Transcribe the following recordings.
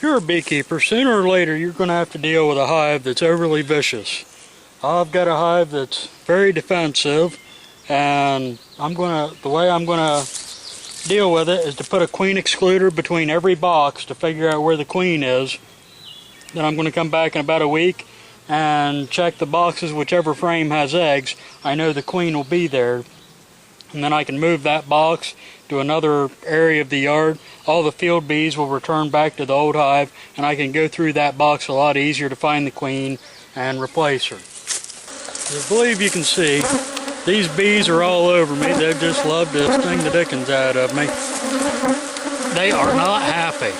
You're a beekeeper. Sooner or later you're going to have to deal with a hive that's overly vicious. I've got a hive that's very defensive, and the way I'm going to deal with it is to put a queen excluder between every box to figure out where the queen is. Then I'm going to come back in about a week and check the boxes. Whichever frame has eggs, I know the queen will be there. And then I can move that box to another area of the yard. All the field bees will return back to the old hive, and I can go through that box a lot easier to find the queen and replace her. I believe you can see these bees are all over me. They just love to sting the dickens out of me. They are not happy.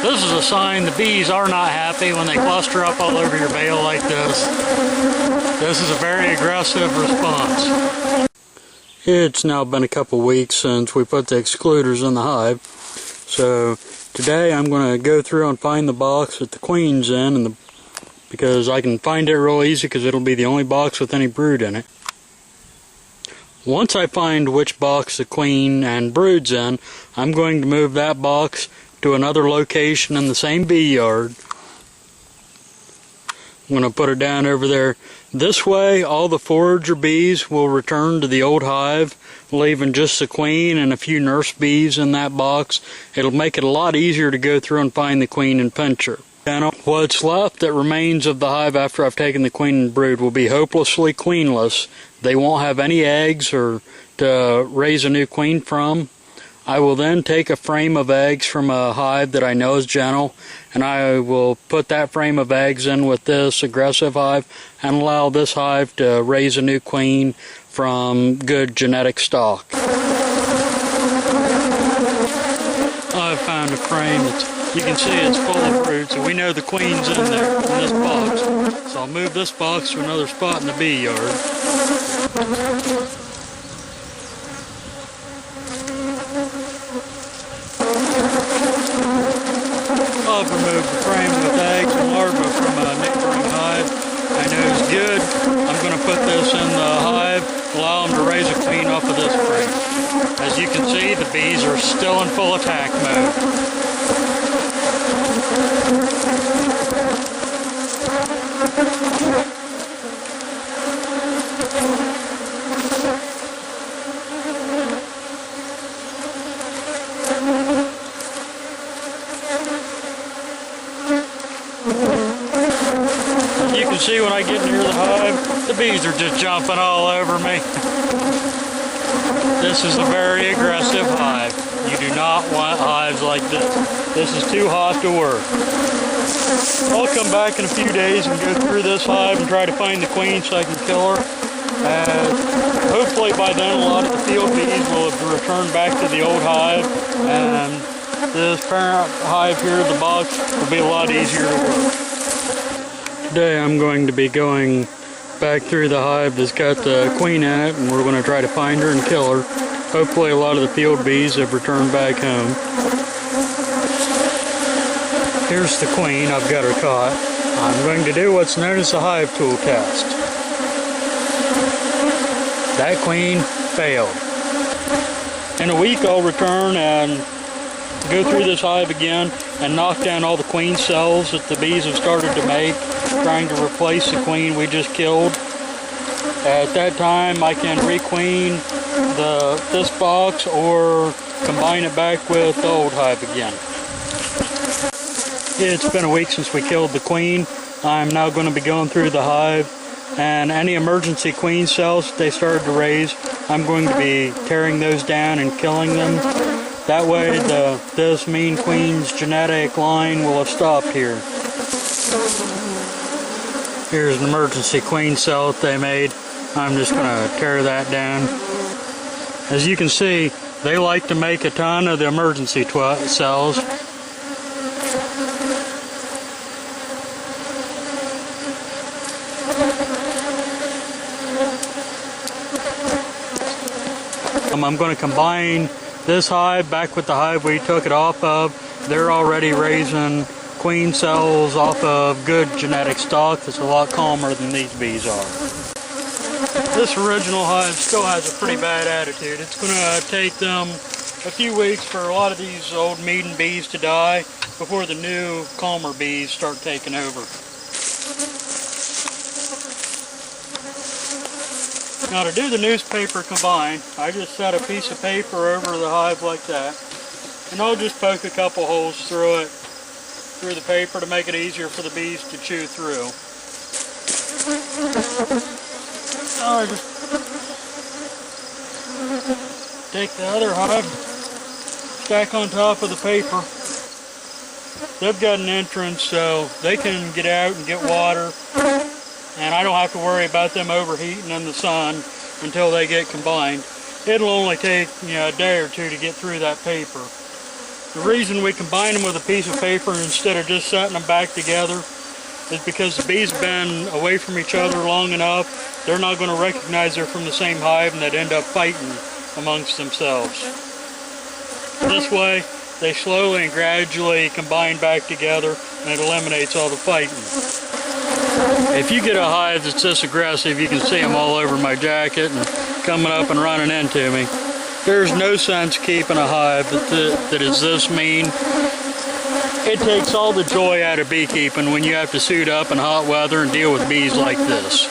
This is a sign the bees are not happy when they cluster up all over your bale like this. This is a very aggressive response. It's now been a couple weeks since we put the excluders in the hive. So today I'm going to go through and find the box that the queen's in, because I can find it real easy because it'll be the only box with any brood in it. Once I find which box the queen and brood's in, I'm going to move that box to another location in the same bee yard. I'm going to put it down over there. This way all the forager bees will return to the old hive, leaving just the queen and a few nurse bees in that box. It'll make it a lot easier to go through and find the queen and pinch her. And what's left that remains of the hive after I've taken the queen and brood will be hopelessly queenless. They won't have any eggs or to raise a new queen from. I will then take a frame of eggs from a hive that I know is gentle, and I will put that frame of eggs in with this aggressive hive and allow this hive to raise a new queen from good genetic stock. I've found a frame you can see it's full of brood, so we know the queen's in there in this box. So I'll move this box to another spot in the bee yard. I've removed the frame with eggs and larvae from a neighboring hive. I know it's good. I'm going to put this in the hive, allow them to raise a queen off of this frame. As you can see, the bees are still in full attack mode. You can see when I get near the hive, the bees are just jumping all over me. This is a very aggressive hive. You do not want hives like this. This is too hot to work. I'll come back in a few days and go through this hive and try to find the queen so I can kill her. And hopefully by then a lot of the field bees will have returned back to the old hive, and this parent hive here, the box, will be a lot easier to work. Today I'm going to be going back through the hive that's got the queen in it, and we're going to try to find her and kill her. Hopefully a lot of the field bees have returned back home. Here's the queen. I've got her caught. I'm going to do what's known as the hive tool test. That queen failed. In a week I'll return and go through this hive again and knock down all the queen cells that the bees have started to make, trying to replace the queen we just killed. At that time I can requeen this box or combine it back with the old hive again. It's been a week since we killed the queen. I'm now going to be going through the hive, and any emergency queen cells they started to raise, I'm going to be tearing those down and killing them. That way this mean queen's genetic line will have stopped here. Here's an emergency queen cell that they made. I'm just going to tear that down. As you can see, they like to make a ton of the emergency cells. I'm going to combine this hive back with the hive we took it off of. They're already raising queen cells off of good genetic stock that's a lot calmer than these bees are. This original hive still has a pretty bad attitude. It's going to take them a few weeks for a lot of these old maiden bees to die before the new calmer bees start taking over. Now to do the newspaper combine, I just set a piece of paper over the hive like that, and I'll just poke a couple holes through the paper to make it easier for the bees to chew through. Now I just take the other hive, stack on top of the paper. They've got an entrance so they can get out and get water, and I don't have to worry about them overheating in the sun until they get combined. It'll only take a day or two to get through that paper. The reason we combine them with a piece of paper instead of just setting them back together is because the bees have been away from each other long enough, they're not going to recognize they're from the same hive and they'd end up fighting amongst themselves. This way, they slowly and gradually combine back together and it eliminates all the fighting. If you get a hive that's this aggressive, you can see them all over my jacket and coming up and running into me. There's no sense keeping a hive that is this mean. It takes all the joy out of beekeeping when you have to suit up in hot weather and deal with bees like this.